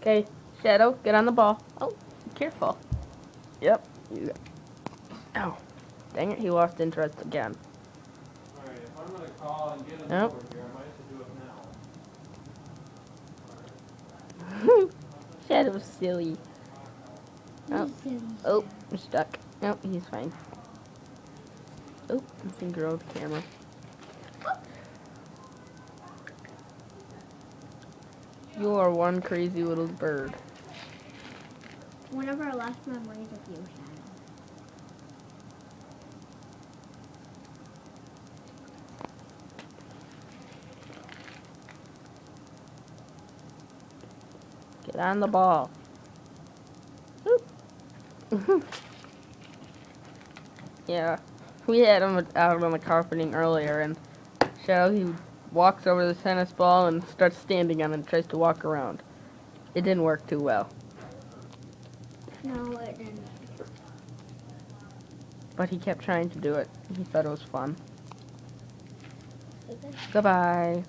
Okay, Shadow, get on the ball. Oh, careful. Yep. Ow. Dang it, he lost interest again. Alright, if I'm gonna call and get him Nope. over here, I might as well do it now. Shadow's silly. Oh, Silly oh, I'm stuck. Nope, he's fine. Oh, finger over the camera. You are one crazy little bird. One of our last memories of you, Shadow. Get on the ball. Oop. Yeah, we had him out on the carpeting earlier, and Shadow, he walks over the tennis ball and starts standing on it and tries to walk around. It didn't work too well. No, it didn't. But he kept trying to do it. He thought it was fun. Okay. Goodbye.